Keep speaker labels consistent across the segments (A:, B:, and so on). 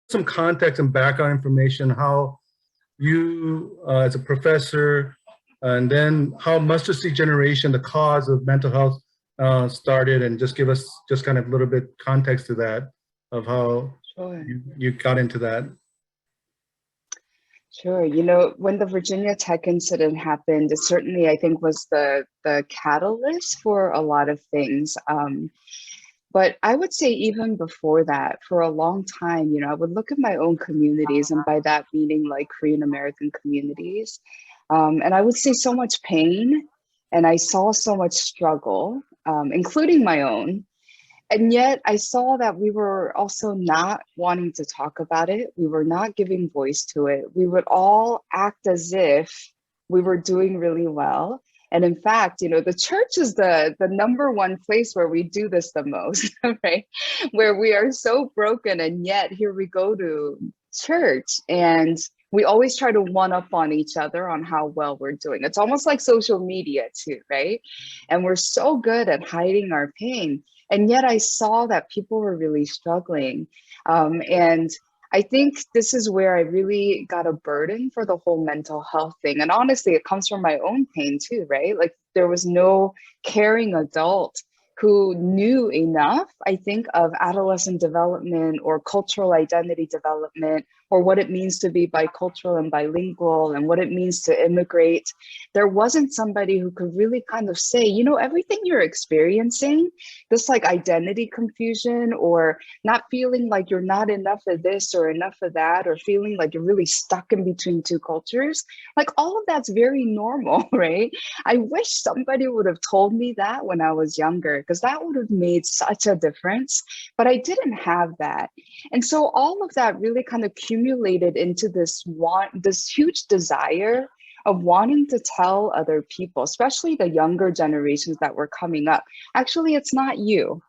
A: some context and background information, how you as a professor, and then how mustard seed generation, the cause of mental health started, and just give us just kind of a little bit context to that, of how you got into that.
B: Sure. You know, when the Virginia Tech incident happened, it certainly, I think, was the catalyst for a lot of things. But I would say even before that, for a long time, you know, I would look at my own communities, and by that meaning like Korean American communities. And I would see so much pain, and I saw so much struggle, including my own. And yet I saw that we were also not wanting to talk about it. We were not giving voice to it. We would all act as if we were doing really well. And in fact, you know, the church is the number one place where we do this the most, right? Where we are so broken, and yet here we go to church, and we always try to one up on each other on how well we're doing. It's almost like social media too, right? And we're so good at hiding our pain. And yet I saw that people were really struggling. And I think this is where I really got a burden for the whole mental health thing. And honestly, it comes from my own pain too, right? Like there was no caring adult who knew enough, I think, of adolescent development or cultural identity development, or what it means to be bicultural and bilingual, and what it means to immigrate. There wasn't somebody who could really kind of say, you know, everything you're experiencing, this like identity confusion, or not feeling like you're not enough of this or enough of that, or feeling like you're really stuck in between two cultures, like all of that's very normal, right? I wish somebody would have told me that when I was younger, because that would have made such a difference, but I didn't have that. And so all of that really kind of accumulated into this huge desire of wanting to tell other people, especially the younger generations that were coming up, actually, it's not you,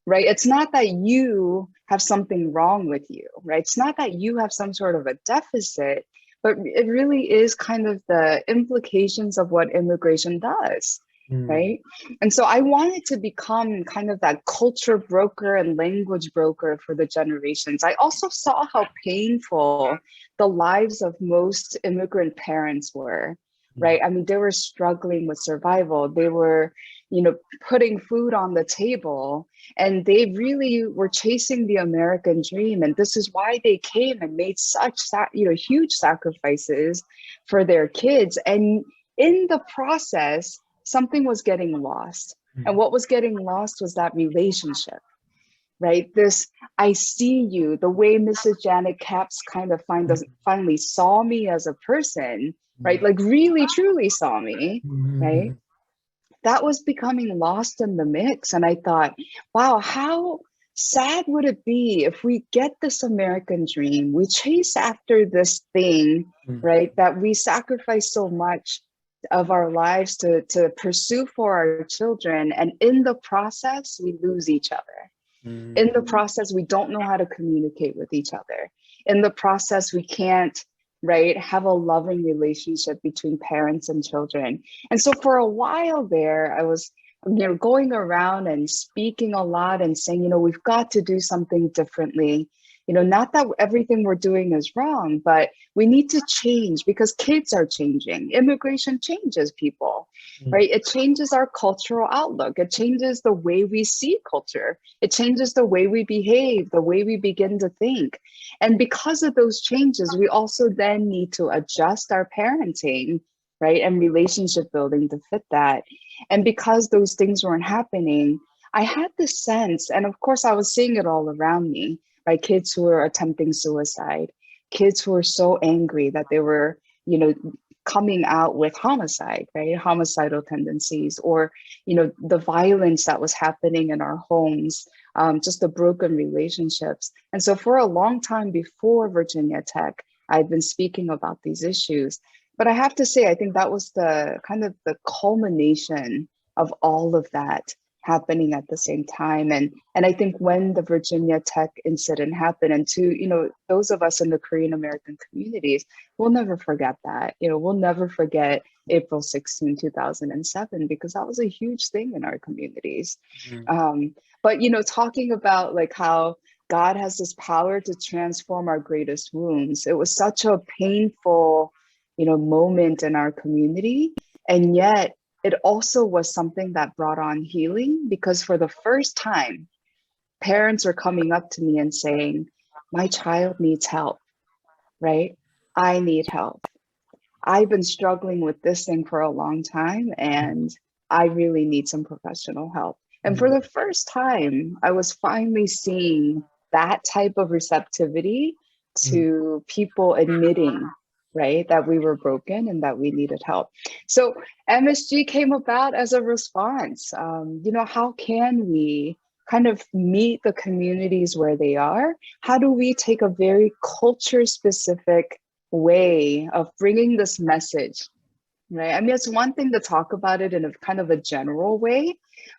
B: right? It's not that you have something wrong with you, right? It's not that you have some sort of a deficit, but it really is kind of the implications of what immigration does. Right. And so I wanted to become kind of that culture broker and language broker for the generations. I also saw how painful the lives of most immigrant parents were, right? I mean, they were struggling with survival. They were, you know, putting food on the table, and they really were chasing the American dream. And this is why they came and made such, huge sacrifices for their kids. And in the process, something was getting lost. And what was getting lost was that relationship, right? This, I see you, the way Mrs. Janet Capps kind of finally saw me as a person, right? Like really, truly saw me, right? That was becoming lost in the mix. And I thought, wow, how sad would it be if we get this American dream, we chase after this thing, right? That we sacrifice so much of our lives to pursue for our children. And in the process, we lose each other. In the process, we don't know how to communicate with each other. In the process, we can't, right, have a loving relationship between parents and children. And so for a while there, I was, going around and speaking a lot and saying, we've got to do something differently. Not that everything we're doing is wrong, but we need to change because kids are changing. Immigration changes people, right? It changes our cultural outlook. It changes the way we see culture. It changes the way we behave, the way we begin to think. And because of those changes, we also then need to adjust our parenting, right? And relationship building to fit that. And because those things weren't happening, I had this sense, and of course I was seeing it all around me, right? Kids who were attempting suicide, kids who were so angry that they were, coming out with homicide, right? Homicidal tendencies, or, the violence that was happening in our homes, just the broken relationships. And so for a long time before Virginia Tech, I'd been speaking about these issues. But I have to say, I think that was the kind of the culmination of all of that happening at the same time. And I think when the Virginia Tech incident happened, and to, those of us in the Korean American communities, we'll never forget that. We'll never forget April 16, 2007, because that was a huge thing in our communities. But, talking about like how God has this power to transform our greatest wounds. It was such a painful, moment in our community. And yet it also was something that brought on healing, because for the first time, parents are coming up to me and saying, my child needs help, right? I need help. I've been struggling with this thing for a long time, and I really need some professional help. And for the first time, I was finally seeing that type of receptivity to people admitting, right, that we were broken and that we needed help. So MSG came about as a response. How can we kind of meet the communities where they are? How do we take a very culture-specific way of bringing this message, right? I mean, it's one thing to talk about it in a kind of a general way,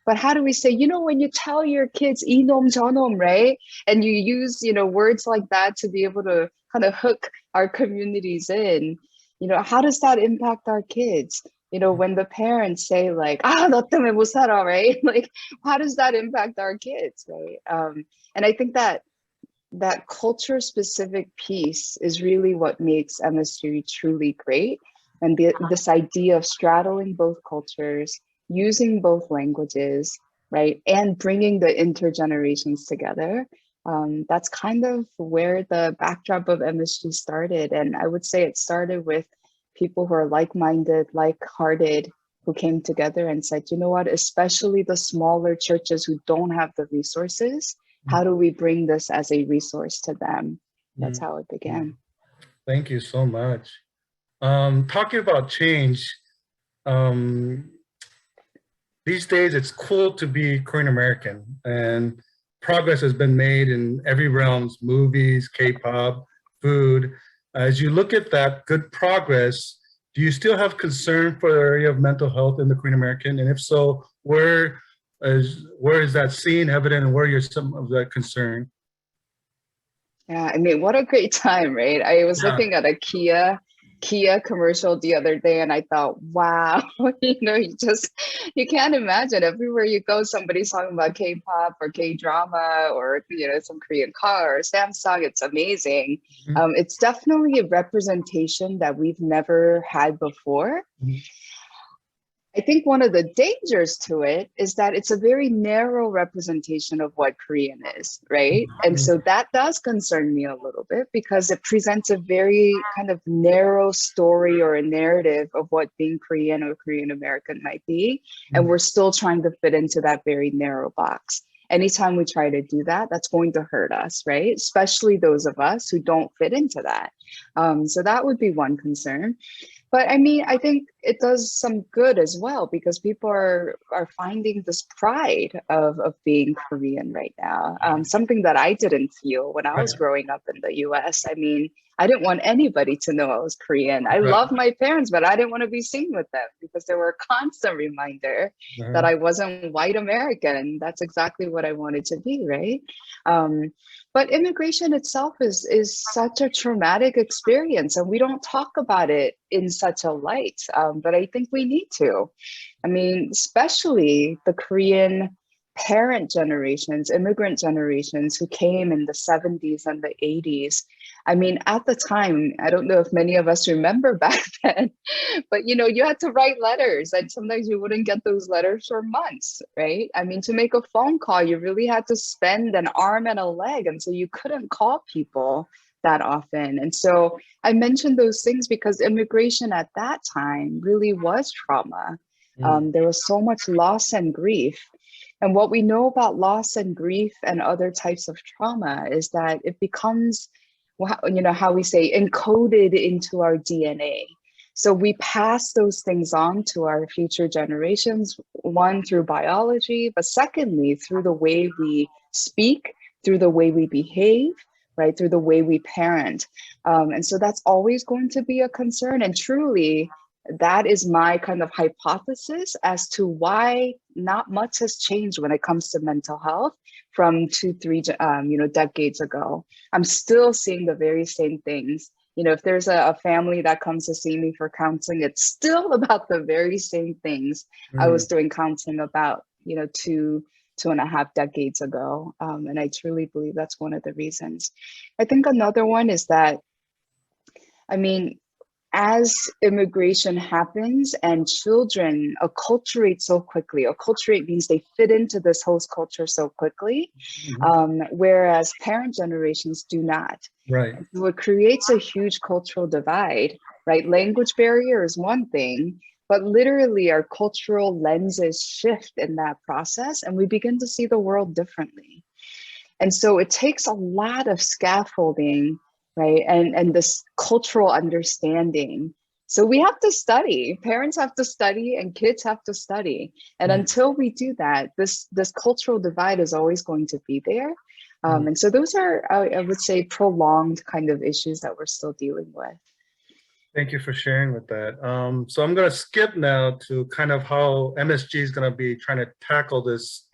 B: but how do we say, when you tell your kids inom jonom, right? And you use, words like that to be able to kind of hook our communities in, how does that impact our kids? When the parents say like, 너 때문에 못 살아, right? Like, how does that impact our kids, right? And I think that culture specific piece is really what makes MSG truly great. And this idea of straddling both cultures, using both languages, right? And bringing the intergenerations together. That's kind of where the backdrop of MSG started. And I would say it started with people who are like-minded, like-hearted, who came together and said, you know what, especially the smaller churches who don't have the resources, how do we bring this as a resource to them? That's how it began.
A: Thank you so much. Talking about change, these days it's cool to be Korean American, and progress has been made in every realms, movies, K-pop, food. As you look at that good progress, do you still have concern for the area of mental health in the Korean American? And if so, where is that seen, evident, and where are some of that concern?
B: Yeah, I mean, what a great time, right? I was looking at a Kia commercial the other day, and I thought, wow, you can't imagine, everywhere you go, somebody's talking about K-pop or K-drama or, some Korean car or Samsung. It's amazing. It's definitely a representation that we've never had before. I think one of the dangers to it is that it's a very narrow representation of what Korean is, right? And so that does concern me a little bit, because it presents a very kind of narrow story or a narrative of what being Korean or Korean American might be. And we're still trying to fit into that very narrow box. Anytime we try to do that, that's going to hurt us, right? Especially those of us who don't fit into that. So that would be one concern. But I mean, I think it does some good as well, because people are finding this pride of being Korean right now. Something that I didn't feel when I was growing up in the US. I mean, I didn't want anybody to know I was Korean. I love my parents, but I didn't want to be seen with them, because they were a constant reminder that I wasn't white American. That's exactly what I wanted to be, right? But immigration itself is such a traumatic experience, and we don't talk about it in such a light, but I think we need to. I mean, especially the Korean parent generations, immigrant generations who came in the 70s and the 80s. I mean, at the time, I don't know if many of us remember back then, but you had to write letters, and sometimes you wouldn't get those letters for months, right? I mean, to make a phone call, you really had to spend an arm and a leg, and so you couldn't call people that often. And so I mentioned those things because immigration at that time really was trauma. There was so much loss and grief. And what we know about loss and grief and other types of trauma is that it becomes, how we say, encoded into our DNA. So we pass those things on to our future generations, one, through biology, but secondly, through the way we speak, through the way we behave, right, through the way we parent. And so that's always going to be a concern. And truly, that is my kind of hypothesis as to why not much has changed when it comes to mental health from 2-3 decades ago. I'm still seeing the very same things. If there's a family that comes to see me for counseling, it's still about the very same things I was doing counseling about, 2 2.5 decades ago. And I truly believe that's one of the reasons. I think another one is that, I mean, as immigration happens and children acculturate so quickly, acculturate means they fit into this host culture so quickly, whereas parent generations do not.
A: Right.
B: So it creates a huge cultural divide, right? Language barrier is one thing, but literally our cultural lenses shift in that process and we begin to see the world differently. And so it takes a lot of scaffolding, right? And this cultural understanding. So we have to study, parents have to study and kids have to study. And until we do that, this cultural divide is always going to be there. And so those are, I would say, prolonged kind of issues that we're still dealing with.
A: Thank you for sharing with that. So I'm going to skip now to kind of how MSG is going to be trying to tackle this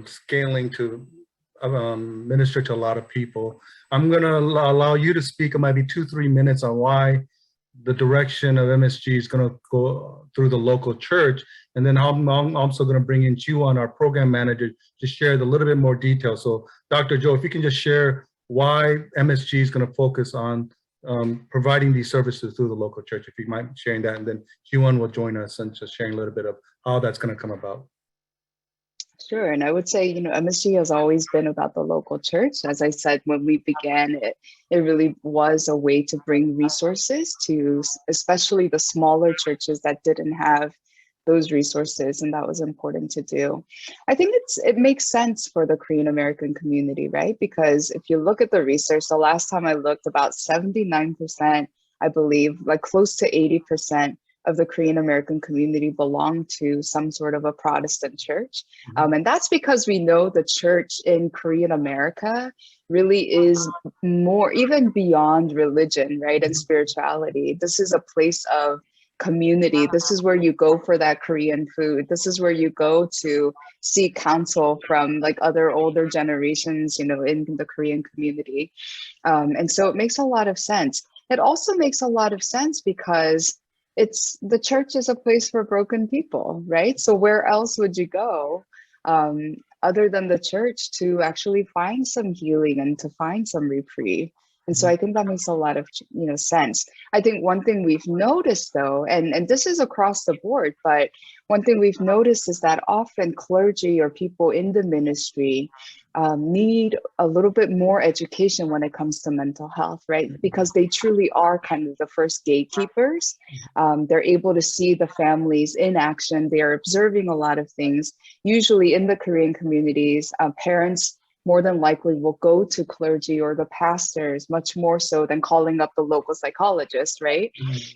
A: scaling to minister to a lot of people. I'm going to allow you to speak. It might be 2-3 minutes on why the direction of MSG is going to go through the local church. And then I'm also going to bring in Jiwon, our program manager, to share a little bit more detail. So Dr. Joe, if you can just share why MSG is going to focus on providing these services through the local church, if you mind sharing that. And then Jiwon will join us and just sharing a little bit of how that's going to come about.
B: Sure. And I would say, MSG has always been about the local church. As I said, when we began, it really was a way to bring resources to especially the smaller churches that didn't have those resources. And that was important to do. I think it makes sense for the Korean American community, right? Because if you look at the research, the last time I looked, about 79%, I believe, like close to 80%, of the Korean American community belong to some sort of a Protestant church. And that's because we know the church in Korean America really is more, even beyond religion, right, and spirituality. This is a place of community. This is where you go for that Korean food. This is where you go to seek counsel from like other older generations, in the Korean community. And so it makes a lot of sense. It also makes a lot of sense because the church is a place for broken people, right? So where else would you go other than the church to actually find some healing and to find some reprieve? And so I think that makes a lot of sense. I think one thing we've noticed though, and this is across the board, but one thing we've noticed is that often clergy or people in the ministry need a little bit more education when it comes to mental health, right? Because they truly are kind of the first gatekeepers. They're able to see the families in action. They are observing a lot of things. Usually in the Korean communities, parents more than likely will go to clergy or the pastors much more so than calling up the local psychologist, right?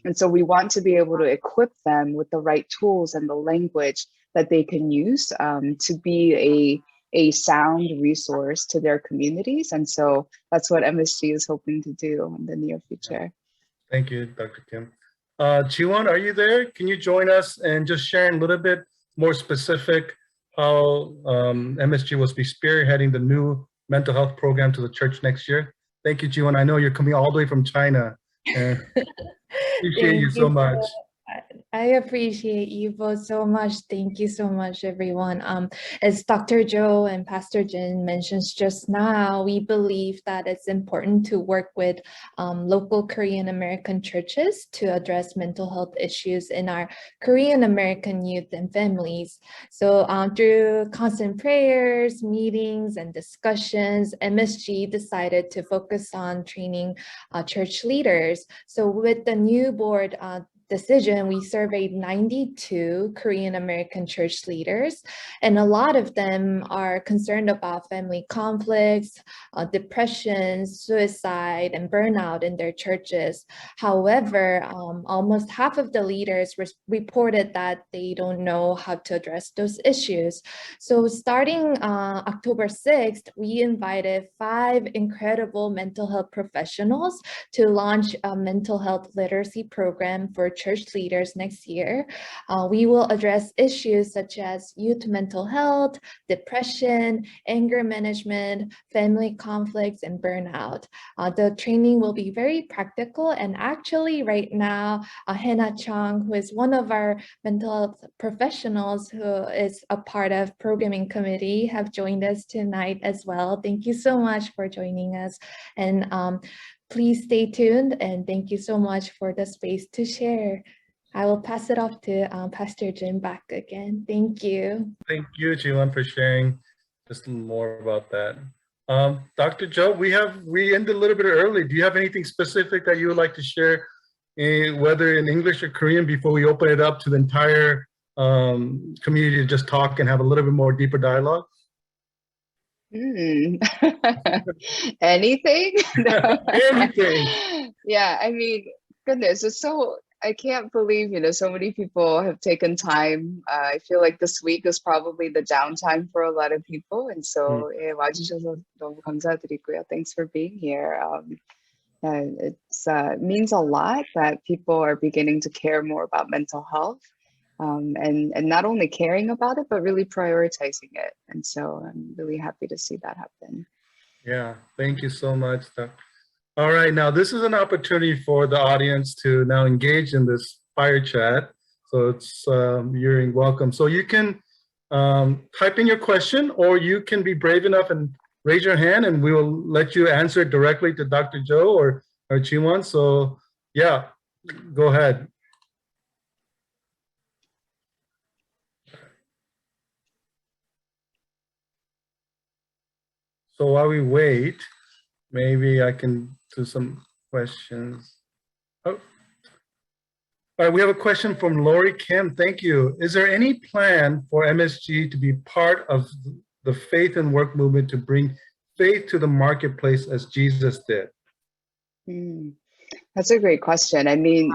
B: And so we want to be able to equip them with the right tools and the language that they can use to be a sound resource to their communities. And so that's what MSG is hoping to do in the near future.
A: Thank you, Dr. Kim. Jiwon, are you there? Can you join us and just share a little bit more specific how MSG will be spearheading the new mental health program to the church next year? Thank you, Jiwon. I know you're coming all the way from China. Appreciate you so much.
C: I appreciate you both so much. Thank you so much, everyone. As Dr. Joe and Pastor Jin mentions just now, we believe that it's important to work with local Korean American churches to address mental health issues in our Korean American youth and families. So through constant prayers, meetings, and discussions, MSG decided to focus on training church leaders. So with the new board decision, we surveyed 92 Korean American church leaders, and a lot of them are concerned about family conflicts, depression, suicide, and burnout in their churches. However, almost half of the leaders reported that they don't know how to address those issues. So starting October 6th, we invited 5 incredible mental health professionals to launch a mental health literacy program for church leaders next year. We will address issues such as youth mental health, depression, anger management, family conflicts, and burnout. The training will be very practical, and actually right now, Hannah Chung, who is one of our mental health professionals who is a part of programming committee, have joined us tonight as well. Thank you so much for joining us, and please stay tuned, and thank you so much for the space to share. I will pass it off to Pastor Jin back again. Thank you.
A: Thank you, Jiwon, for sharing just more about that. Dr. Joe, we ended a little bit early. Do you have anything specific that you would like to share, whether in English or Korean, before we open it up to the entire community to just talk and have a little bit more deeper dialogue?
B: Anything?
A: Anything.
B: Yeah, I mean, goodness, it's so, I can't believe, so many people have taken time. I feel like this week is probably the downtime for a lot of people. And so, 와주셔서 너무 감사드리고요. Thanks for being here. It means a lot that people are beginning to care more about mental health. And not only caring about it, but really prioritizing it. And so I'm really happy to see that happen. Yeah,
A: thank you so much, Dr. All right, now this is an opportunity for the audience to now engage in this fire chat. So it's you're welcome. So you can type in your question, or you can be brave enough and raise your hand, and we will let you answer it directly to Dr. Joe or Jiwon. So yeah, go ahead. So while we wait, maybe I can do some questions. Oh. All right, we have a question from Lori Kim. Thank you. Is there any plan for MSG to be part of the faith and work movement to bring faith to the marketplace as Jesus did?
B: That's a great question. I mean,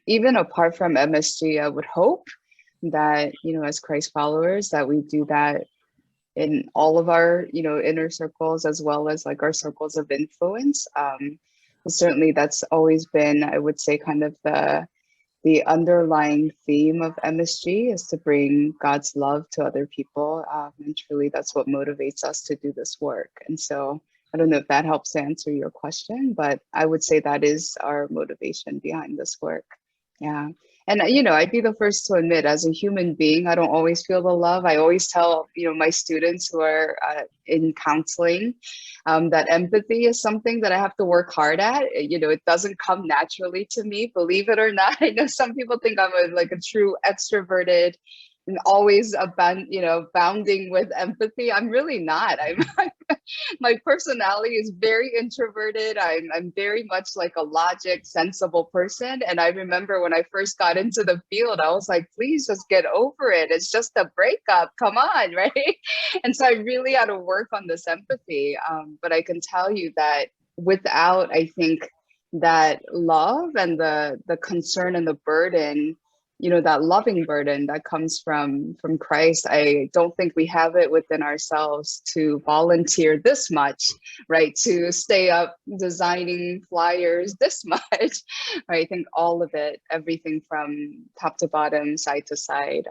B: even apart from MSG, I would hope that, as Christ followers, that we do that in all of our, inner circles, as well as like our circles of influence. Certainly that's always been, I would say, kind of the underlying theme of MSG is to bring God's love to other people. And truly that's what motivates us to do this work. And so I don't know if that helps answer your question, but I would say that is our motivation behind this work. Yeah. And, I'd be the first to admit, as a human being, I don't always feel the love. I always tell, my students who are in counseling that empathy is something that I have to work hard at. It doesn't come naturally to me, believe it or not. I know some people think I'm a true extroverted and always bounding with empathy. I'm really not. My personality is very introverted. I'm very much like a logic, sensible person. And I remember when I first got into the field, I was like, please just get over it. It's just a breakup. Come on, right? And so I really had to work on this empathy. But I can tell you that without, I think, that love and the concern and the burden, that loving burden that comes from Christ, I don't think we have it within ourselves to volunteer this much, right? To stay up designing flyers this much, right? I think all of it, everything from top to bottom, side to side,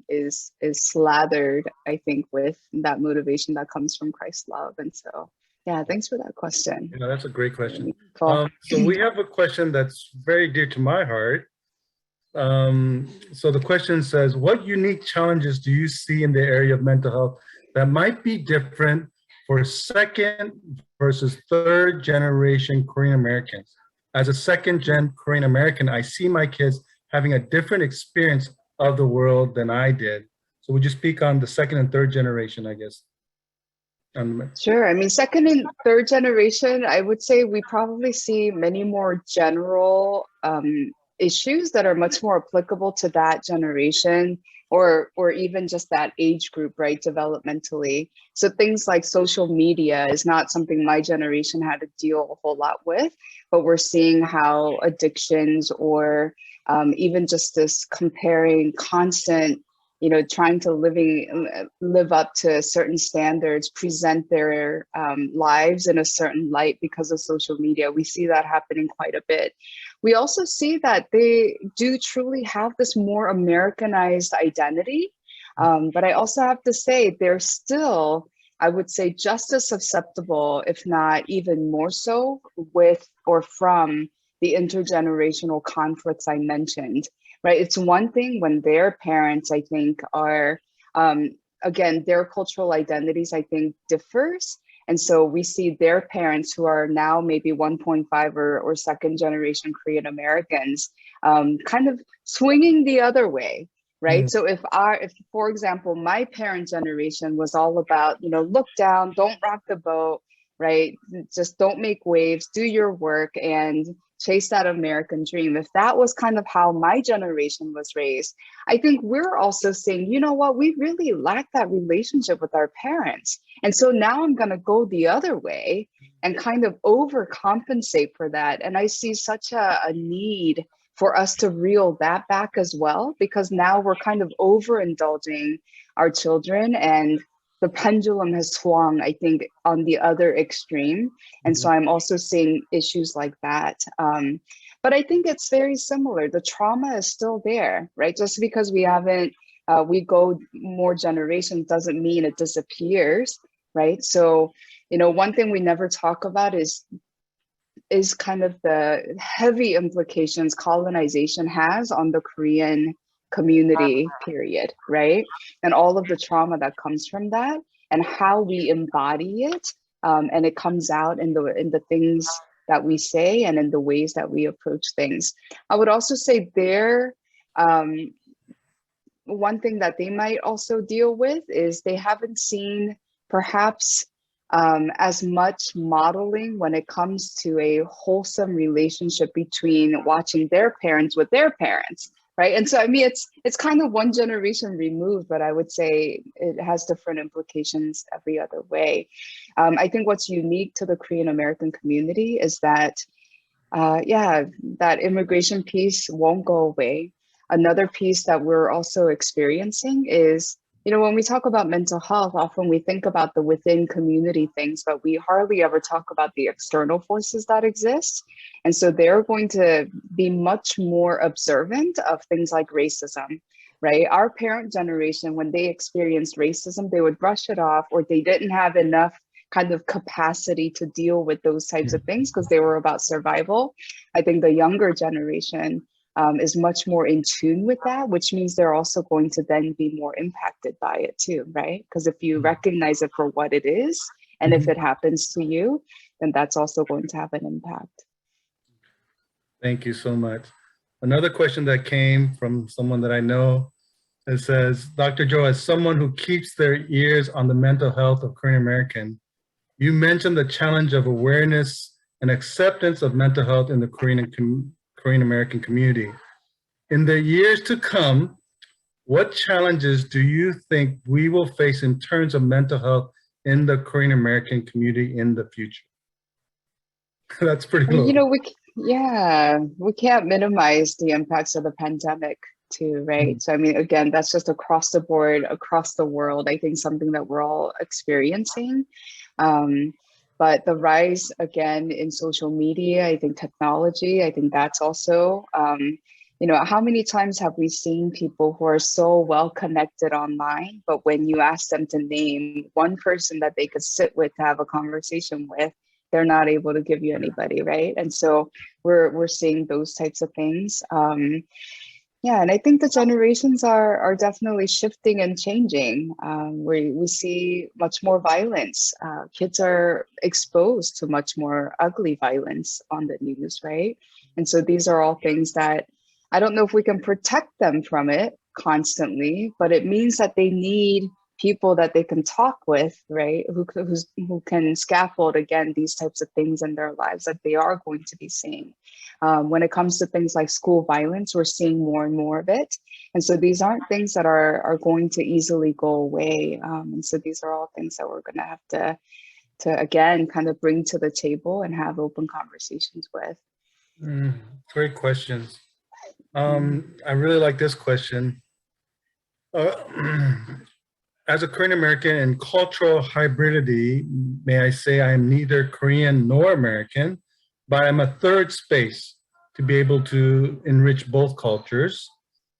B: is slathered, I think, with that motivation that comes from Christ's love. And so, yeah, thanks for that question.
A: Yeah, that's a great question.
B: Cool.
A: So we have a question that's very dear to my heart. So the question says, what unique challenges do you see in the area of mental health that might be different for second versus third generation Korean Americans? As a second gen Korean American, I see my kids having a different experience of the world than I did. So would you speak on the second and third generation, I guess?
B: Sure. I mean, second and third generation, I would say we probably see many more general issues that are much more applicable to that generation or even just that age group, right, developmentally. So things like social media is not something my generation had to deal a whole lot with, but we're seeing how addictions or even just this comparing constant trying to live up to certain standards, present their lives in a certain light because of social media. We see that happening quite a bit. We also see that they do truly have this more Americanized identity. But I also have to say they're still, I would say, just as susceptible, if not even more so, with or from the intergenerational conflicts I mentioned. Right, it's one thing when their parents, I think, are, again, their cultural identities, I think, differs. And so we see their parents who are now maybe 1.5 or second generation Korean Americans kind of swinging the other way, right? So if, for example, my parent generation was all about, look down, don't rock the boat, right? Just don't make waves, do your work, and chase that American dream. If that was kind of how my generation was raised, I think we're also saying, you know what, we really lack that relationship with our parents. And so now I'm going to go the other way and kind of overcompensate for that. And I see such a need for us to reel that back as well, because now we're kind of overindulging our children, and the pendulum has swung, I think, on the other extreme. And so I'm also seeing issues like that. But I think it's very similar. The trauma is still there, right? Just because we haven't, we go more generations doesn't mean it disappears, right? So, one thing we never talk about is kind of the heavy implications colonization has on the Korean community, period, right? And all of the trauma that comes from that, and how we embody it, and it comes out in the things that we say and in the ways that we approach things. I would also say one thing that they might also deal with is they haven't seen perhaps as much modeling when it comes to a wholesome relationship between watching their parents with their parents. Right. And so, I mean, it's kind of one generation removed, but I would say it has different implications every other way. I think what's unique to the Korean American community is that, that immigration piece won't go away. Another piece that we're also experiencing is, when we talk about mental health, often we think about the within community things, but we hardly ever talk about the external forces that exist. And so they're going to be much more observant of things like racism, right? Our parent generation, when they experienced racism, they would brush it off, or they didn't have enough kind of capacity to deal with those types of things because they were about survival. I think the younger generation is much more in tune with that, which means they're also going to then be more impacted by it too, right? Because if you recognize it for what it is, and if it happens to you, then that's also going to have an impact.
A: Thank you so much. Another question that came from someone that I know, it says, Dr. Joe, as someone who keeps their ears on the mental health of Korean American, you mentioned the challenge of awareness and acceptance of mental health in the Korean American community. In the years to come, what challenges do you think we will face in terms of mental health in the Korean American community in the future? That's pretty low.
B: We can't minimize the impacts of the pandemic too, right? So I mean, again, that's just across the board, across the world, I think something that we're all experiencing. But the rise, again, in social media, I think technology, I think that's also, how many times have we seen people who are so well connected online, but when you ask them to name one person that they could sit with to have a conversation with, they're not able to give you anybody, right? And so we're seeing those types of things. And I think the generations are definitely shifting and changing. We see much more violence. Kids are exposed to much more ugly violence on the news, right? And so these are all things that I don't know if we can protect them from it constantly, but it means that they need people that they can talk with, right? Who can scaffold, again, these types of things in their lives that they are going to be seeing. When it comes to things like school violence, we're seeing more and more of it. And so these aren't things that are going to easily go away. And so these are all things that we're going to have to again, kind of bring to the table and have open conversations with.
A: Great questions. I really like this question. As a Korean American in cultural hybridity, may I say I am neither Korean nor American, but I'm a third space to be able to enrich both cultures.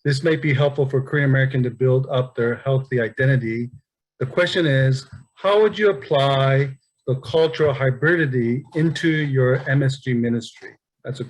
A: This may be helpful for Korean American to build up their healthy identity. The question is, how would you apply the cultural hybridity into your MSG ministry? That's a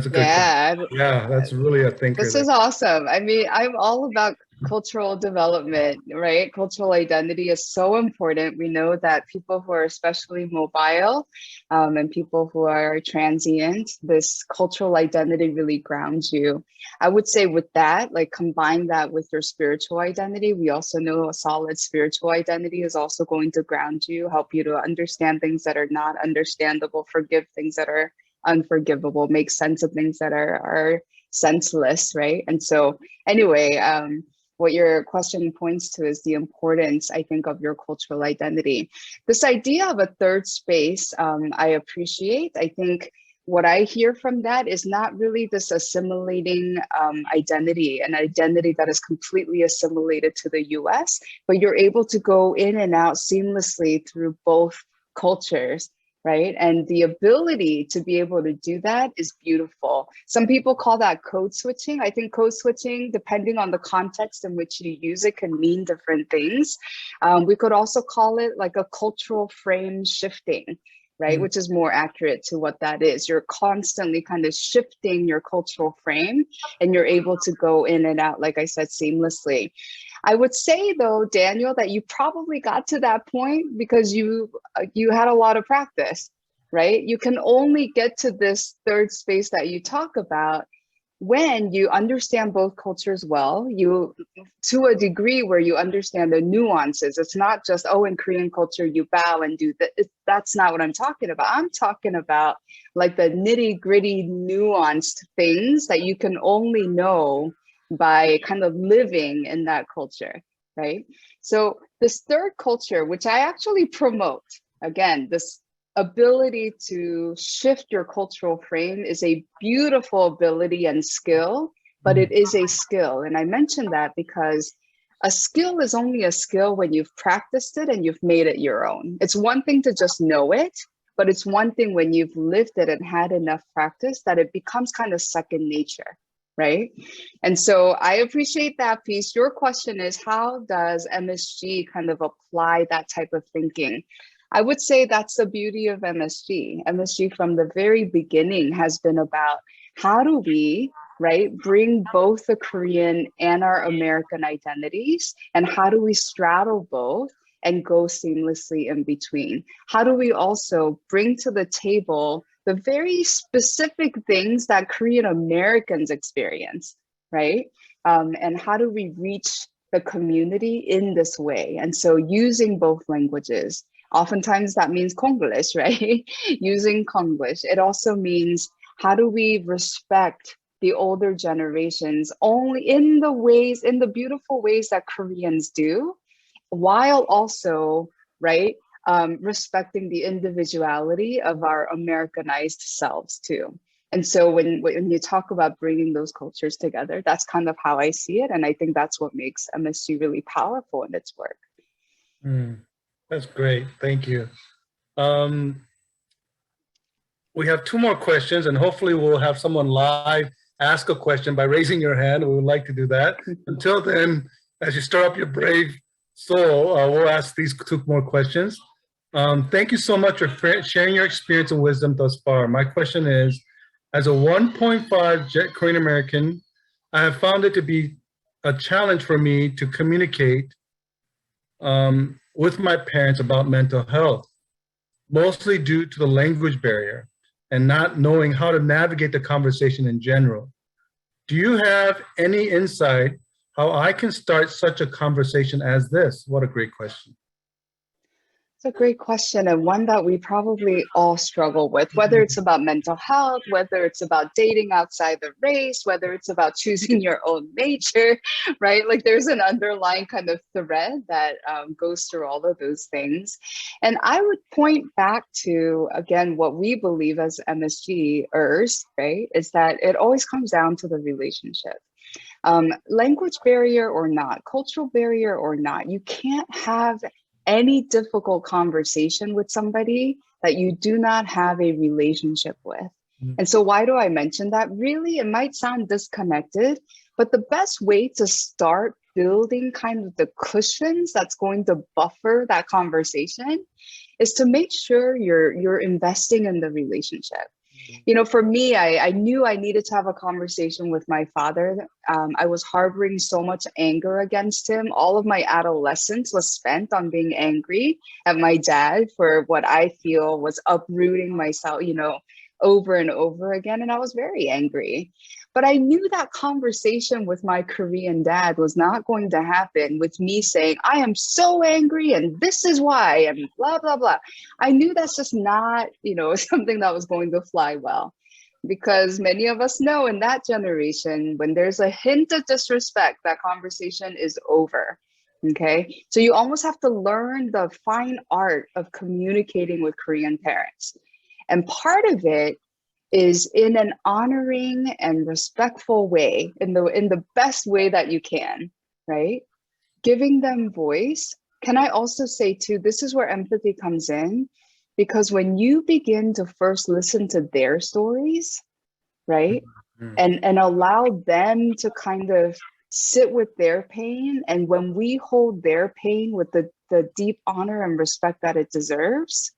A: good
B: Yeah,
A: question. Yeah, that's really a thinker.
B: this is awesome. I mean, I'm all about cultural development, right? Cultural identity is so important. We know that people who are especially mobile and people who are transient, this cultural identity really grounds you. I would say with that, like combine that with your spiritual identity. We also know a solid spiritual identity is also going to ground you, help you to understand things that are not understandable, forgive things that are unforgivable, make sense of things that are senseless, right? And so anyway, what your question points to is the importance, I think, of your cultural identity. This idea of a third space, I appreciate. I think what I hear from that is not really this assimilating identity, an identity that is completely assimilated to the US, but you're able to go in and out seamlessly through both cultures, right? And the ability to be able to do that is beautiful. Some people call that code switching. I think code switching, depending on the context in which you use it, can mean different things. We could also call it like a cultural frame shifting, right? Which is more accurate to what that is. You're constantly kind of shifting your cultural frame and you're able to go in and out, like I said, seamlessly. I would say though, Daniel, that you probably got to that point because you had a lot of practice, right? You can only get to this third space that you talk about when you understand both cultures well, you to a degree where you understand the nuances. It's not just, oh, in Korean culture, you bow and do that. That's not what I'm talking about. I'm talking about like the nitty gritty nuanced things that you can only know by kind of living in that culture, right? So this third culture, which I actually promote, again, this ability to shift your cultural frame is a beautiful ability and skill, but it is a skill. And I mention that because a skill is only a skill when you've practiced it and you've made it your own. It's one thing to just know it, but it's one thing when you've lived it and had enough practice that it becomes kind of second nature, right? And so I appreciate that piece. Your question is, how does MSG kind of apply that type of thinking? I would say that's the beauty of MSG. MSG from the very beginning has been about how do we, right, bring both the Korean and our American identities, and how do we straddle both and go seamlessly in between? How do we also bring to the table the very specific things that Korean Americans experience, right? And how do we reach the community in this way? And so using both languages, oftentimes that means Konglish, right? Using Konglish. It also means how do we respect the older generations only in the ways, in the beautiful ways that Koreans do, while also, right, respecting the individuality of our Americanized selves too. And so when you talk about bringing those cultures together, that's kind of how I see it. And I think that's what makes MSG really powerful in its work.
A: That's great. Thank you. We have two more questions, and hopefully we'll have someone live ask a question by raising your hand. We would like to do that. Until then, as you stir up your brave soul, we'll ask these two more questions. Thank you so much for sharing your experience and wisdom thus far. My question is, as a 1.5 Korean American, I have found it to be a challenge for me to communicate with my parents about mental health, mostly due to the language barrier and not knowing how to navigate the conversation in general. Do you have any insight how I can start such a conversation as this? What a great question.
B: It's a great question, and one that we probably all struggle with, whether it's about mental health, whether it's about dating outside the race, whether it's about choosing your own major, right? Like there's an underlying kind of thread that goes through all of those things. And I would point back to, again, what we believe as MSGers, right, is that it always comes down to the relationship. Language barrier or not, cultural barrier or not, you can't have any difficult conversation with somebody that you do not have a relationship with. And so why do I mention that? Really, it might sound disconnected, but the best way to start building kind of the cushions that's going to buffer that conversation is to make sure you're investing in the relationship. You know, for me, I knew I needed to have a conversation with my father. I was harboring so much anger against him. All of my adolescence was spent on being angry at my dad for what I feel was uprooting myself, you know, over and over again. And I was very angry. But I knew that conversation with my Korean dad was not going to happen with me saying, I am so angry and this is why, and blah, blah, blah. I knew that's just not, you know, something that was going to fly well. Because many of us know in that generation, when there's a hint of disrespect, that conversation is over. Okay, so you almost have to learn the fine art of communicating with Korean parents. And part of it is in an honoring and respectful way, in the best way that you can, right? Giving them voice. Can I also say too, this is where empathy comes in, because when you begin to first listen to their stories, right? And allow them to kind of sit with their pain. And when we hold their pain with the deep honor and respect that it deserves,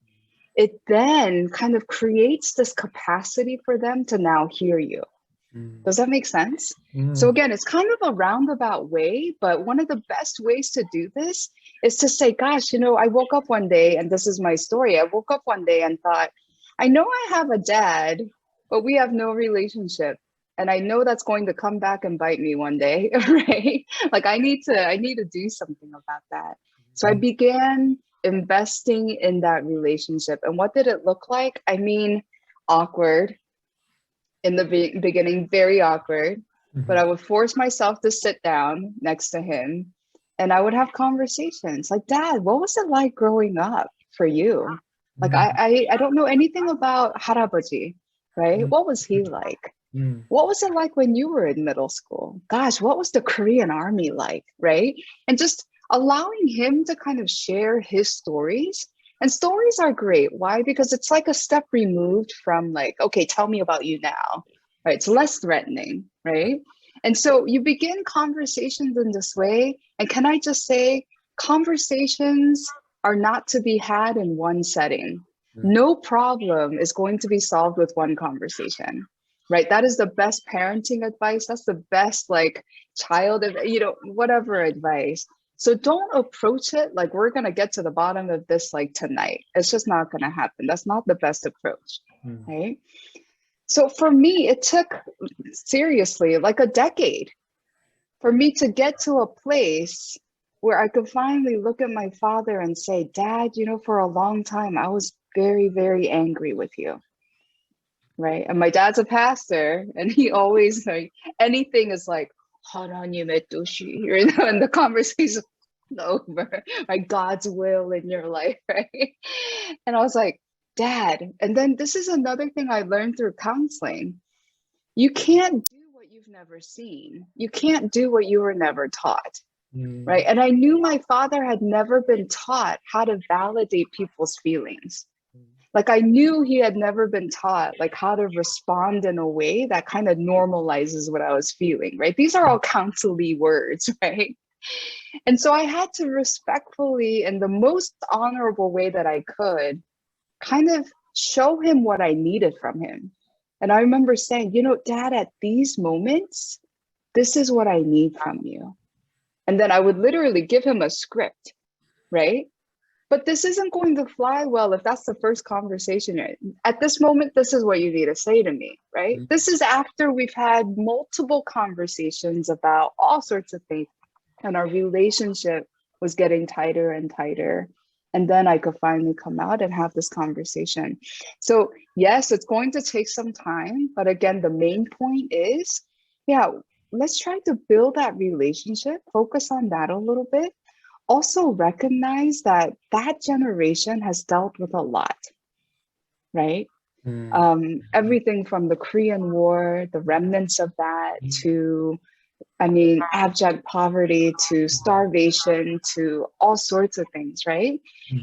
B: it then kind of creates this capacity for them to now hear you. Does that make sense? So again, it's kind of a roundabout way, but one of the best ways to do this is to say, gosh, you know, I woke up one day, and this is my story. I woke up one day and thought, I know I have a dad, but we have no relationship. And I know that's going to come back and bite me one day, right? Like I need to do something about that. So I began investing in that relationship. And what did it look like? I mean, awkward in the beginning, very awkward, but I would force myself to sit down next to him and I would have conversations like, Dad, what was it like growing up for you? Like, I don't know anything about Harabaji, right? What was he like? What was it like when you were in middle school? Gosh, what was the Korean army like, right? And just allowing him to kind of share his stories. And stories are great. Why? Because it's like a step removed from like, okay, tell me about you now, right? It's less threatening, right? And so you begin conversations in this way. And can I just say, conversations are not to be had in one setting. No problem is going to be solved with one conversation, right? That is the best parenting advice. That's the best like child, you know, whatever advice. So don't approach it like we're going to get to the bottom of this like tonight. It's just not going to happen. That's not the best approach, right? So for me, it took seriously like a decade for me to get to a place where I could finally look at my father and say, Dad, you know, for a long time, I was very, very angry with you, right? And my dad's a pastor and he always like, anything is like, 하나님의 뜻이, you know, and the conversation over, like God's will in your life, right? And I was like, Dad, and then this is another thing I learned through counseling. You can't do what you've never seen. You can't do what you were never taught, right? And I knew my father had never been taught how to validate people's feelings. Like I knew he had never been taught like how to respond in a way that kind of normalizes what I was feeling, right? These are all counselee words, right? And so I had to respectfully, in the most honorable way that I could, kind of show him what I needed from him. And I remember saying, you know, Dad, at these moments, this is what I need from you. And then I would literally give him a script, right? But this isn't going to fly well if that's the first conversation. At this moment, this is what you need to say to me, right? This is after we've had multiple conversations about all sorts of things and our relationship was getting tighter and tighter. And then I could finally come out and have this conversation. So yes, it's going to take some time. But again, the main point is, yeah, let's try to build that relationship, focus on that a little bit. Also recognize that that generation has dealt with a lot, right? Everything from the Korean War, the remnants of that, to I mean, abject poverty to starvation to all sorts of things, right?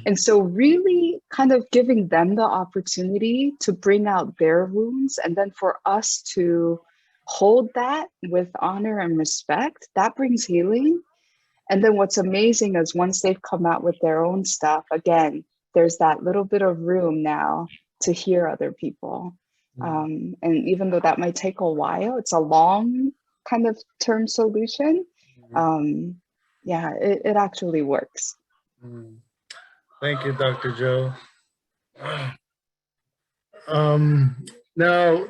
B: And so really kind of giving them the opportunity to bring out their wounds, and then for us to hold that with honor and respect, that brings healing. And then what's amazing is once they've come out with their own stuff, again, there's that little bit of room now to hear other people. And even though that might take a while, it's a long kind of term solution. Yeah, it actually works.
A: Thank you, Dr. Joe. Now,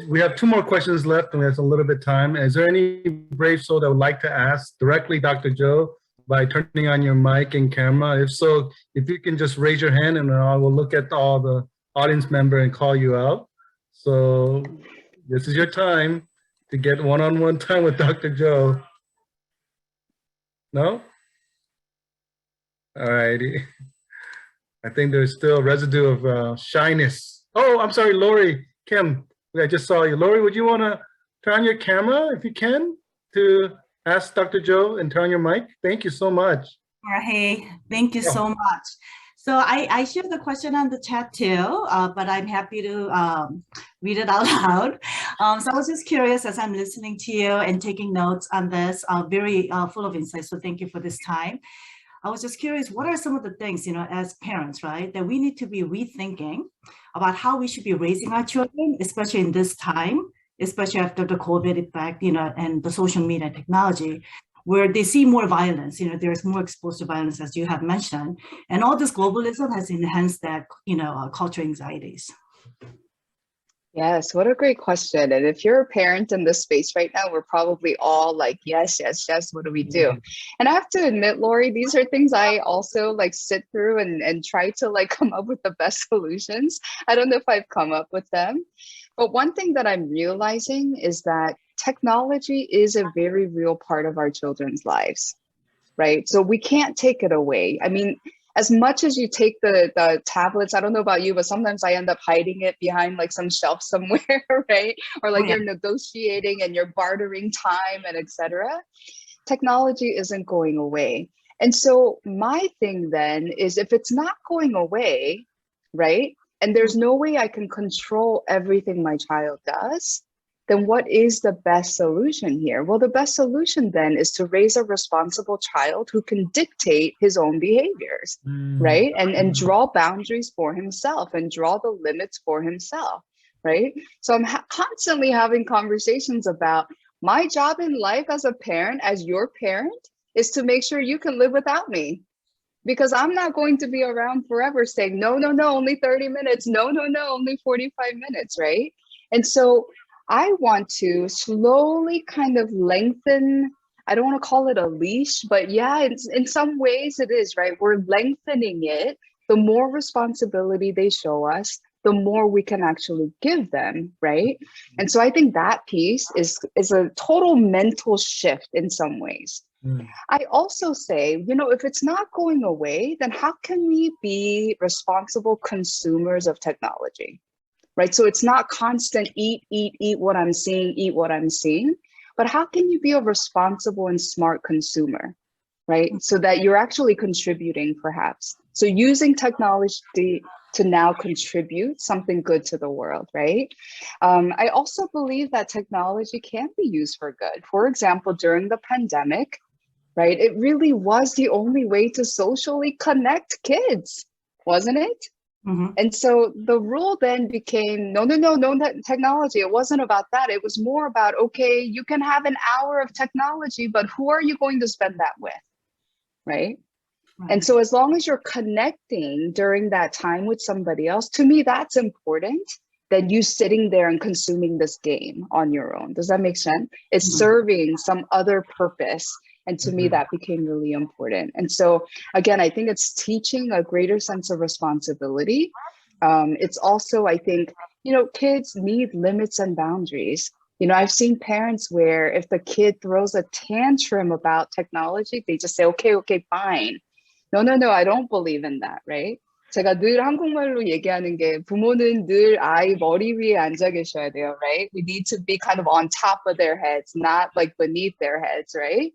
A: we have 2 more questions left, and we have a little bit of time. Is there any brave soul that would like to ask directly Dr. Joe by turning on your mic and camera? If so, if you can just raise your hand, and I will look at all the audience member and call you out. So this is your time to get one-on-one time with Dr. Joe. No? All righty. I think there's still a residue of shyness. Oh, I'm sorry, Lori Kim. I just saw you. Lori, would you want to turn on your camera if you can to ask Dr. Joe and turn on your mic? Thank you so much.
D: Hey, thank you so much. So I shared the question on the chat too, but I'm happy to read it out loud. So I was just curious as I'm listening to you and taking notes on this, very full of insight. So thank you for this time. I was just curious, what are some of the things, as parents, right, that we need to be rethinking about how we should be raising our children, especially in this time, especially after the COVID effect, and the social media technology, where they see more violence, there's more exposed to violence, as you have mentioned, and all this globalism has enhanced that, cultural anxieties.
B: Yes, what a great question. And if you're a parent in this space right now, we're probably all like, yes, yes, yes, what do we do? And I have to admit, Lori, these are things I also sit through and try to come up with the best solutions. I don't know if I've come up with them. But one thing that I'm realizing is that technology is a very real part of our children's lives, right? So we can't take it away. I mean, as much as you take the tablets, I don't know about you, but sometimes I end up hiding it behind some shelf somewhere, right? Or you're negotiating and you're bartering time and etc. Technology isn't going away. And so my thing then is, if it's not going away, right? And there's no way I can control everything my child does, then what is the best solution here? Well, the best solution then is to raise a responsible child who can dictate his own behaviors, right? And draw boundaries for himself and draw the limits for himself, right? So I'm constantly having conversations about my job in life as a parent, as your parent, is to make sure you can live without me. Because I'm not going to be around forever saying, no, no, no, only 30 minutes. No, no, no, only 45 minutes, right? And so I want to slowly kind of lengthen, I don't want to call it a leash, but yeah, in some ways it is, right? We're lengthening it. The more responsibility they show us, the more we can actually give them, right? And so I think that piece is a total mental shift in some ways. I also say, if it's not going away, then how can we be responsible consumers of technology? Right? So it's not constant eat what I'm seeing, eat what I'm seeing, but how can you be a responsible and smart consumer, right? So that you're actually contributing perhaps. So using technology to now contribute something good to the world, right? I also believe that technology can be used for good. For example, during the pandemic, right? It really was the only way to socially connect kids, wasn't it? And so the rule then became, no technology. It wasn't about that. It was more about, okay, you can have an hour of technology, but who are you going to spend that with, right? And so as long as you're connecting during that time with somebody else, to me, that's important than you sitting there and consuming this game on your own. Does that make sense? It's serving some other purpose. And to me, that became really important. And so, again, I think it's teaching a greater sense of responsibility. It's also, I think, kids need limits and boundaries. I've seen parents where if the kid throws a tantrum about technology, they just say, okay, fine. No, I don't believe in that, right? 제가 늘 한국말로 얘기하는 게 부모는 늘 아이 머리 위에 앉아 계셔야 돼요, right? We need to be kind of on top of their heads, not like beneath their heads, right?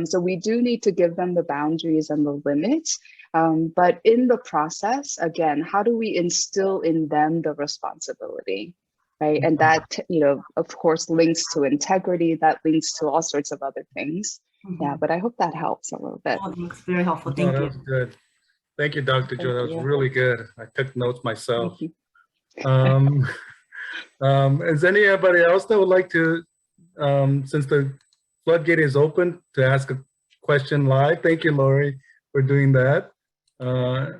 B: So we do need to give them the boundaries and the limits. But in the process, again, how do we instill in them the responsibility, right? And that, of course, links to integrity, that links to all sorts of other things. Yeah, but I hope that helps a little bit.
D: Oh, that's very helpful.
A: Oh,
D: Thank
A: that
D: you.
A: was good. Thank you, Dr. Joe. That was
B: you.
A: really good. I took notes myself.
B: Thank you.
A: Is anybody else that would like to, since the floodgate is open, to ask a question live? Thank you, Lori, for doing that.
B: I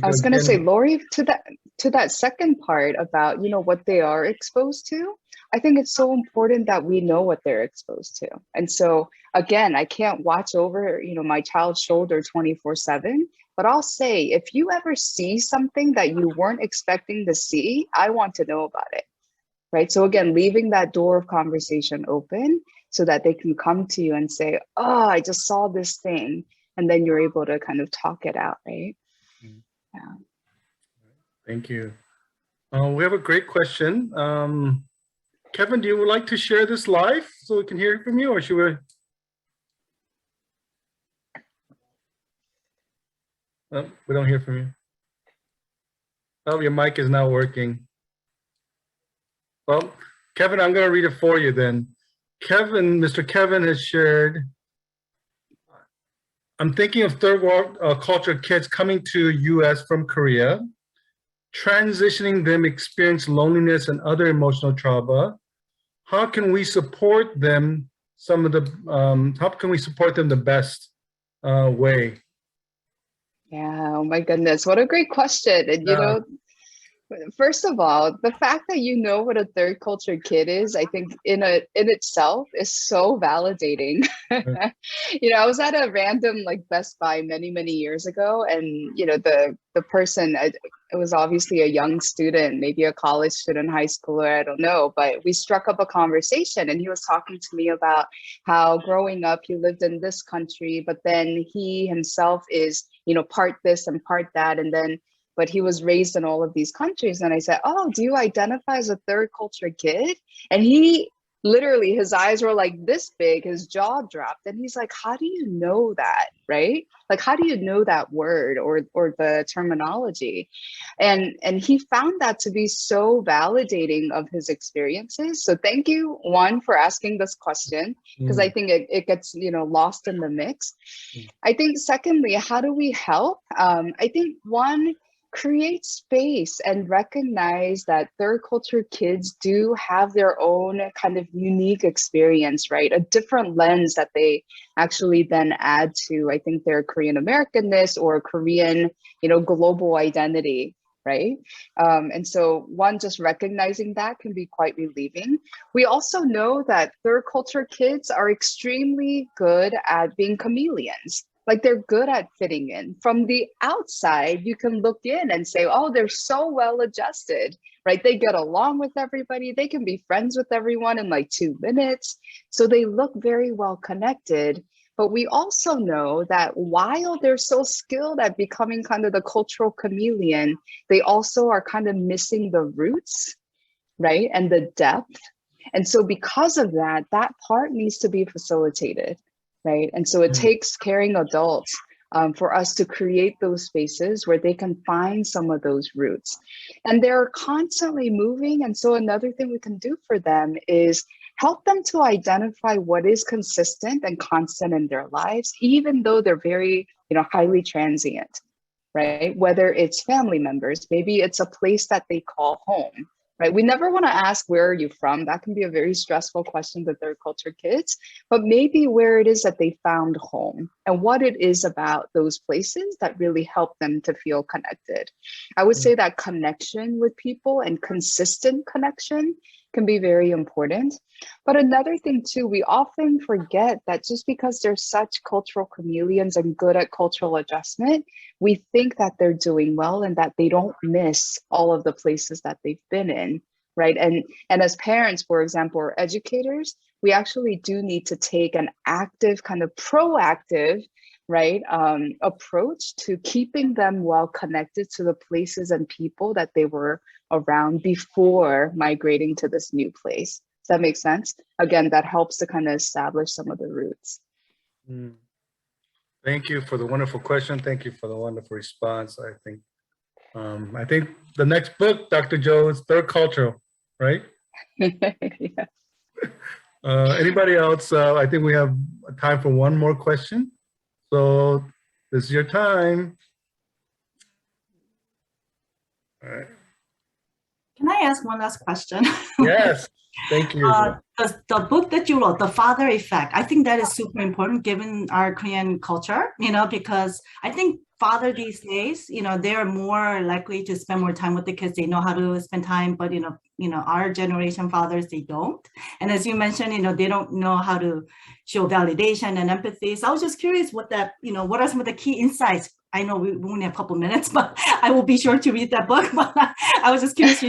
B: was going to say, Lori, to that second part about, what they are exposed to, I think it's so important that we know what they're exposed to. And so, again, I can't watch over, my child's shoulder 24/7, but I'll say, if you ever see something that you weren't expecting to see, I want to know about it, right? So again, leaving that door of conversation open so that they can come to you and say, oh, I just saw this thing. And then you're able to kind of talk it out, right? Yeah.
A: Thank you. We have a great question. Kevin, do you like to share this live so we can hear it from you, or should we? Oh, we don't hear from you. Oh, your mic is not working. Well, Kevin, I'm going to read it for you then. Kevin, Mr. Kevin has shared, I'm thinking of third world culture kids coming to US from Korea, transitioning them experience loneliness and other emotional trauma. How can we support them how can we support them the best way?
B: Yeah, oh my goodness, what a great question. And first of all, the fact that you know what a third culture kid is, I think in itself is so validating. I was at a random Best Buy many years ago, and the person, it was obviously a young student, maybe a college student, high schooler, I don't know, but we struck up a conversation, and he was talking to me about how growing up he lived in this country, but then he himself is part this and part that, but he was raised in all of these countries. And I said, oh, do you identify as a third culture kid? And he literally, his eyes were like this big, his jaw dropped. And he's like, how do you know that, right? Like, how do you know that word or the terminology? And he found that to be so validating of his experiences. So thank you, one, for asking this question, because I think it gets, lost in the mix. I think secondly, how do we help? I think one, create space and recognize that third culture kids do have their own kind of unique experience, right? A different lens that they actually then add to, I think, their Korean Americanness or Korean, global identity, right? And so one, just recognizing that can be quite relieving. We also know that third culture kids are extremely good at being chameleons. Like, they're good at fitting in. From the outside, you can look in and say, oh, they're so well adjusted, right? They get along with everybody. They can be friends with everyone in 2 minutes. So they look very well connected. But we also know that while they're so skilled at becoming kind of the cultural chameleon, they also are kind of missing the roots, right? And the depth. And so because of that, that part needs to be facilitated. Right. And so it takes caring adults for us to create those spaces where they can find some of those roots. And they're constantly moving. And so another thing we can do for them is help them to identify what is consistent and constant in their lives, even though they're very, highly transient, right? Whether it's family members, maybe it's a place that they call home. Right? We never want to ask, where are you from? That can be a very stressful question to third culture kids, but maybe where it is that they found home and what it is about those places that really help them to feel connected. I would say that connection with people and consistent connection can be very important. But another thing too, we often forget that just because they're such cultural chameleons and good at cultural adjustment, we think that they're doing well and that they don't miss all of the places that they've been in, right? And as parents, for example, or educators, we actually do need to take an active, kind of proactive right, approach to keeping them well connected to the places and people that they were around before migrating to this new place. Does that make sense? Again, that helps to kind of establish some of the roots.
A: Thank you for the wonderful question. Thank you for the wonderful response. I think the next book, Dr. Joe, is Third Cultural, right?
B: Yeah.
A: Anybody else? I think we have time for one more question. So this is your time. All right.
D: Can I ask one last question?
A: Yes, thank you.
D: The book that you wrote, The Father Effect, I think that is super important given our Korean culture, because I think father these days, they're more likely to spend more time with the kids. They know how to spend time, but our generation fathers, they don't. And as you mentioned, they don't know how to show validation and empathy. So I was just curious what are some of the key insights? I know we only have a couple minutes, but I will be sure to read that book. But I was just curious.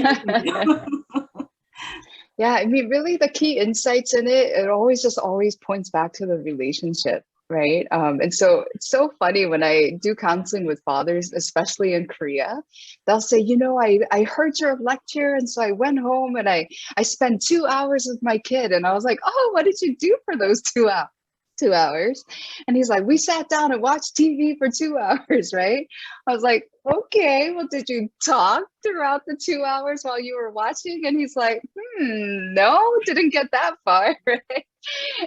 B: Yeah, I mean, really the key insights in it always points back to the relationship, right? And so it's so funny when I do counseling with fathers, especially in Korea, they'll say, I heard your lecture, and so I went home and I spent 2 hours with my kid. And I was like, oh, what did you do for those 2 hours? 2 hours. And he's like, we sat down and watched TV for 2 hours, right? I was like, okay, well, did you talk throughout the 2 hours while you were watching? And he's like, no, didn't get that far, right?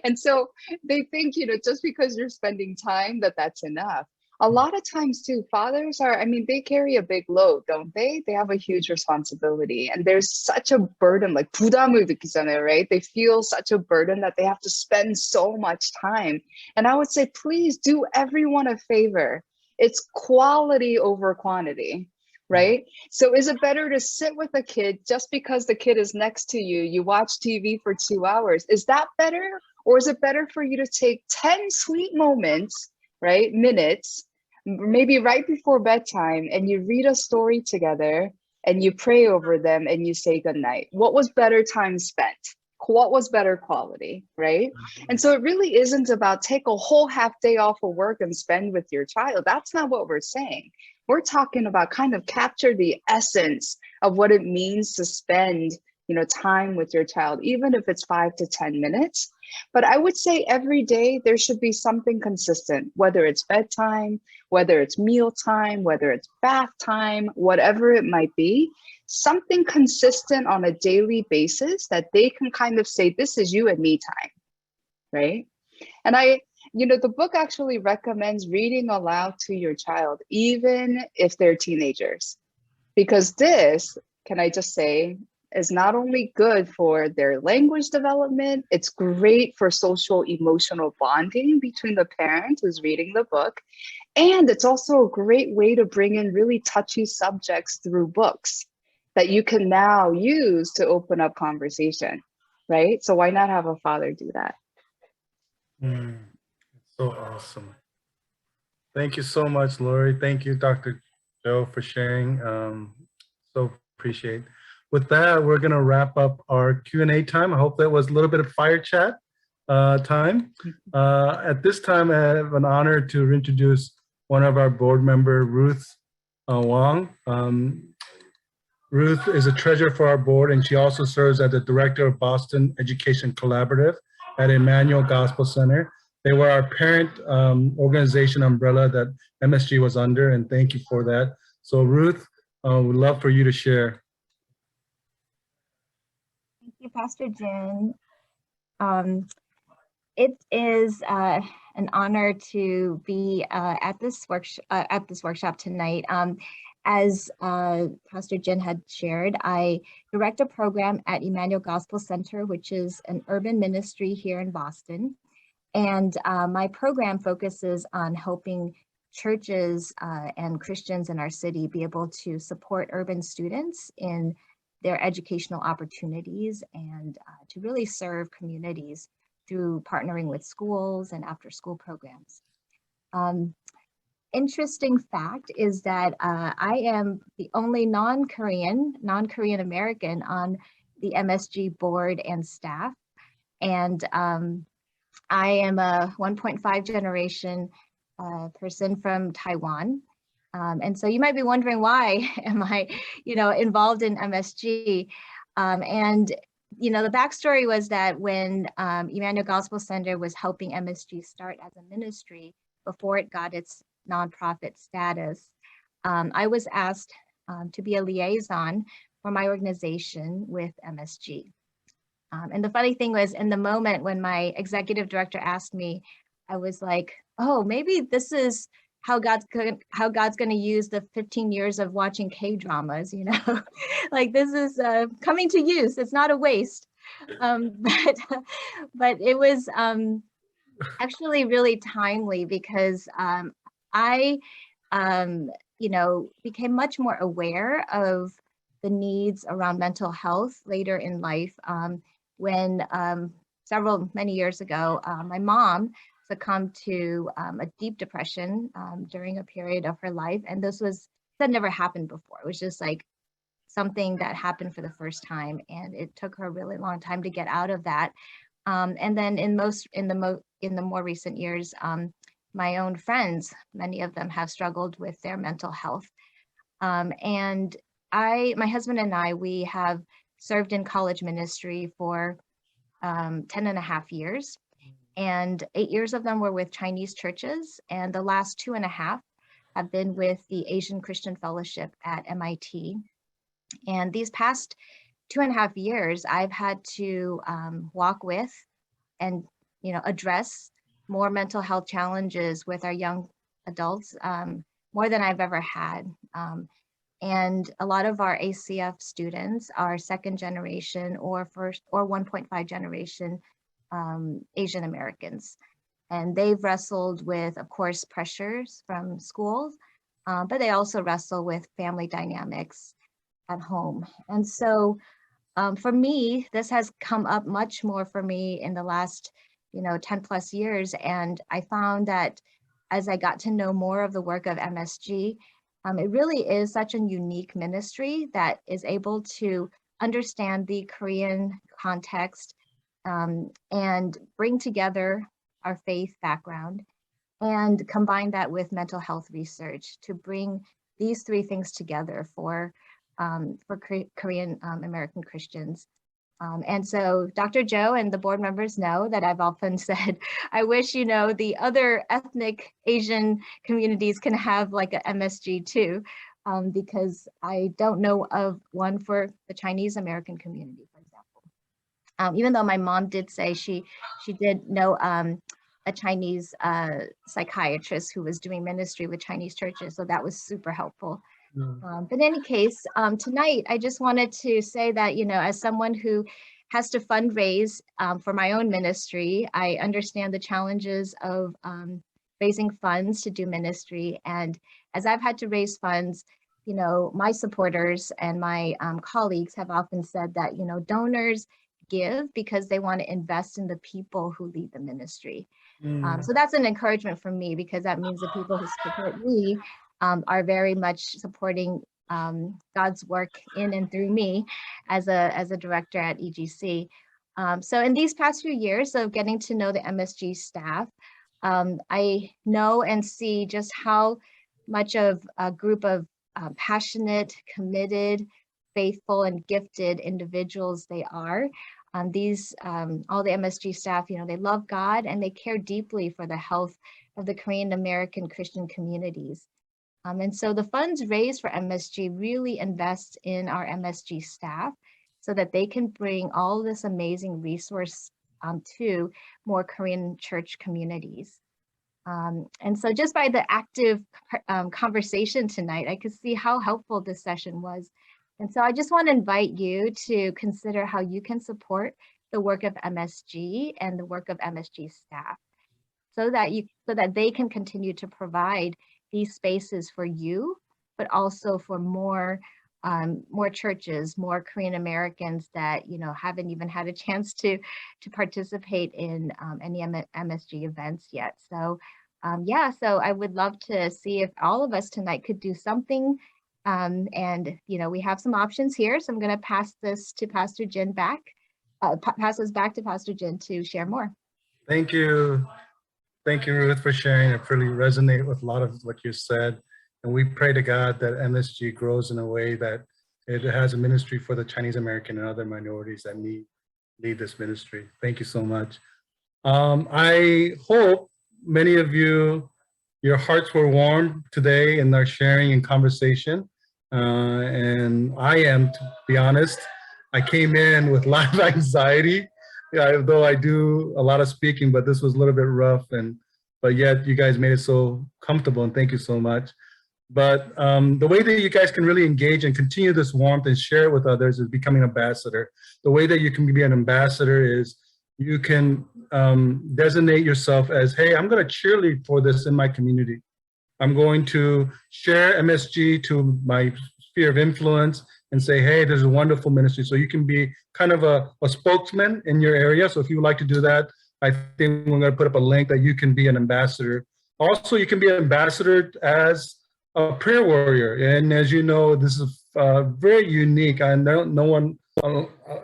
B: And so they think, just because you're spending time, that's enough. A lot of times too, fathers they carry a big load, don't they? They have a huge responsibility, and there's such a burden, like 부담을 느끼잖아요, right? They feel such a burden that they have to spend so much time. And I would say, please do everyone a favor. It's quality over quantity, right? So is it better to sit with a kid just because the kid is next to you? You watch TV for 2 hours. Is that better? Or is it better for you to take 10 sweet moments, right? Minutes, maybe right before bedtime, and you read a story together and you pray over them and you say goodnight? What was better time spent? What was better quality, right? And so it really isn't about take a whole half day off of work and spend with your child. That's not what we're saying. We're talking about kind of capture the essence of what it means to spend time with your child, even if it's 5 to 10 minutes. But I would say every day there should be something consistent, whether it's bedtime, whether it's mealtime, whether it's bath time, whatever it might be, something consistent on a daily basis that they can kind of say, this is you and me time, right? And the book actually recommends reading aloud to your child, even if they're teenagers, because this, can I just say, is not only good for their language development, it's great for social emotional bonding between the parent who's reading the book. And it's also a great way to bring in really touchy subjects through books that you can now use to open up conversation, right? So why not have a father do that?
A: So awesome. Thank you so much, Lori. Thank you, Dr. Joe, for sharing. So appreciate. With that, we're going to wrap up our Q&A time. I hope that was a little bit of fire chat time. At this time, I have an honor to introduce one of our board member, Ruth Wong. Ruth is a treasurer for our board, and she also serves as the director of Boston Education Collaborative at Emmanuel Gospel Center. They were our parent organization umbrella that MSG was under, and thank you for that. So Ruth, we'd love for you to share.
E: Thank you, Pastor Jin. It is an honor to be at this workshop tonight. As Pastor Jin had shared, I direct a program at Emmanuel Gospel Center, which is an urban ministry here in Boston. And my program focuses on helping churches and Christians in our city be able to support urban students in their educational opportunities and to really serve communities through partnering with schools and after-school programs. Interesting fact is that I am the only non-Korean American on the MSG board and staff. And I am a 1.5 generation person from Taiwan. And so you might be wondering, why am I, involved in MSG? And the backstory was that when Emmanuel Gospel Center was helping MSG start as a ministry before it got its nonprofit status, I was asked to be a liaison for my organization with MSG. And the funny thing was, in the moment when my executive director asked me, I was like, oh, maybe this is how God's going to use the 15 years of watching K-dramas, like this is coming to use. It's not a waste. But it was actually really timely, because I became much more aware of the needs around mental health later in life, when many years ago, my mom succumbed to a deep depression during a period of her life. And that never happened before. It was just like something that happened for the first time. And it took her a really long time to get out of that. And then in the more recent years, my own friends, many of them have struggled with their mental health. And my husband and I, we have served in college ministry for 10.5 years. And 8 years of them were with Chinese churches. And the last 2.5 have been with the Asian Christian Fellowship at MIT. And these past 2.5 years, I've had to walk with and address more mental health challenges with our young adults, more than I've ever had. And a lot of our ACF students are second generation or 1.5 generation Asian Americans. And they've wrestled with, of course, pressures from schools, but they also wrestle with family dynamics at home. And so for me, this has come up much more for me in the last 10 plus years. And I found that as I got to know more of the work of MSG, it really is such a unique ministry that is able to understand the Korean context and bring together our faith background and combine that with mental health research to bring these three things together for Korean American Christians. And so Dr. Joe and the board members know that I've often said, I wish, the other ethnic Asian communities can have like a MSG too, because I don't know of one for the Chinese American community, for example. Even though my mom did say she did know a Chinese psychiatrist who was doing ministry with Chinese churches, so that was super helpful. But in any case, tonight, I just wanted to say that, as someone who has to fundraise for my own ministry, I understand the challenges of raising funds to do ministry. And as I've had to raise funds, my supporters and my colleagues have often said that, donors give because they want to invest in the people who lead the ministry. So that's an encouragement for me, because that means the people who support me are very much supporting God's work in and through me as a director at EGC. So in these past few years of getting to know the MSG staff, I know and see just how much of a group of passionate, committed, faithful, and gifted individuals they are. All the MSG staff, they love God and they care deeply for the health of the Korean American Christian communities. And so the funds raised for MSG really invest in our MSG staff so that they can bring all this amazing resource to more Korean church communities. And so just by the active conversation tonight, I could see how helpful this session was. And so I just want to invite you to consider how you can support the work of MSG and the work of MSG staff so that they can continue to provide these spaces for you, but also for more churches, more Korean Americans that haven't even had a chance to participate in any MSG events yet. So so I would love to see if all of us tonight could do something. And we have some options here, so I'm going to pass this to Pastor Jin pass this back to Pastor Jin to share more.
A: Thank you. Thank you, Ruth, for sharing. I really resonate with a lot of what you said. And we pray to God that MSG grows in a way that it has a ministry for the Chinese American and other minorities that need this ministry. Thank you so much. I hope many of you, your hearts were warmed today in our sharing and conversation. And I am, to be honest, I came in with a lot of anxiety, though I do a lot of speaking, but this was a little bit rough, but yet you guys made it so comfortable, and thank you so much. But the way that you guys can really engage and continue this warmth and share it with others is becoming an ambassador. The way that you can be an ambassador is you can designate yourself as, hey, I'm going to cheerlead for this in my community. I'm going to share MSG to my sphere of influence and say, hey, there's a wonderful ministry. So you can be kind of a spokesman in your area. So if you would like to do that, I think we're going to put up a link that you can be an ambassador. Also, you can be an ambassador as a prayer warrior. And as you know, this is very unique. I know no one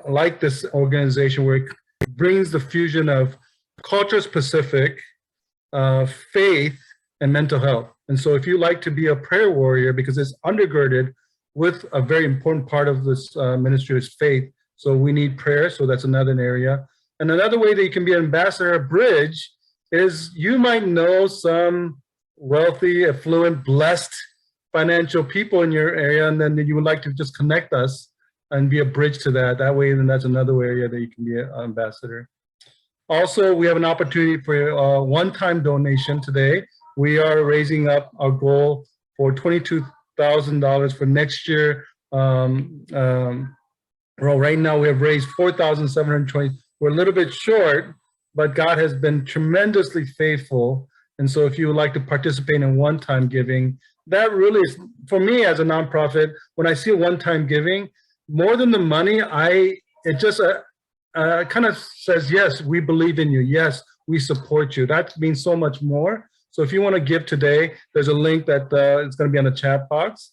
A: like this organization where it brings the fusion of culture-specific faith and mental health. And so if you like to be a prayer warrior, because it's undergirded with a very important part of this ministry is faith. So we need prayer. So that's another area. And another way that you can be an ambassador, a bridge, is you might know some wealthy, affluent, blessed financial people in your area, and then you would like to just connect us and be a bridge to that. That way, then that's another area that you can be an ambassador. Also, we have an opportunity for a one-time donation today. We are raising up our goal for $22,000 for next year. Well, right now we have raised $4,720. We're a little bit short, but God has been tremendously faithful. And so if you would like to participate in one-time giving, that really is, for me as a nonprofit, when I see a one-time giving, more than the money, it just kind of says, yes, we believe in you. Yes, we support you. That means so much more. So if you want to give today, there's a link that is going to be on the chat box.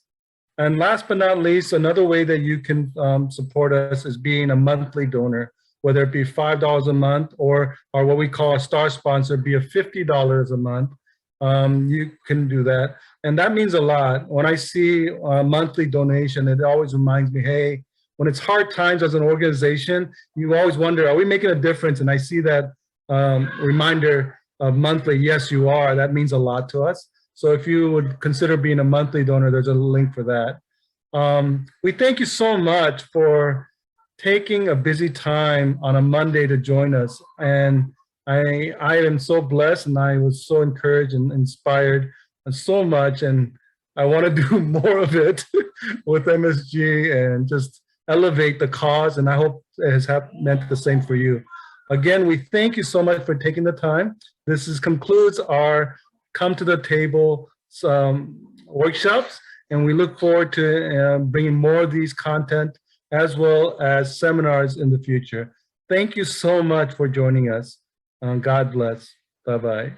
A: And last but not least, another way that you can support us is being a monthly donor, whether it be $5 a month or what we call a star sponsor, be a $50 a month. You can do that. And that means a lot. When I see a monthly donation, it always reminds me, hey, when it's hard times as an organization, you always wonder, are we making a difference? And I see that reminder of monthly, yes, you are. That means a lot to us. So if you would consider being a monthly donor, there's a link for that. We thank you so much for taking a busy time on a Monday to join us. And I am so blessed, and I was so encouraged and inspired so much. And I want to do more of it with MSG and just elevate the cause. And I hope it has meant the same for you. Again, we thank you so much for taking the time. This concludes our Come to the Table workshops, and we look forward to bringing more of these content as well as seminars in the future. Thank you so much for joining us. God bless. Bye-bye.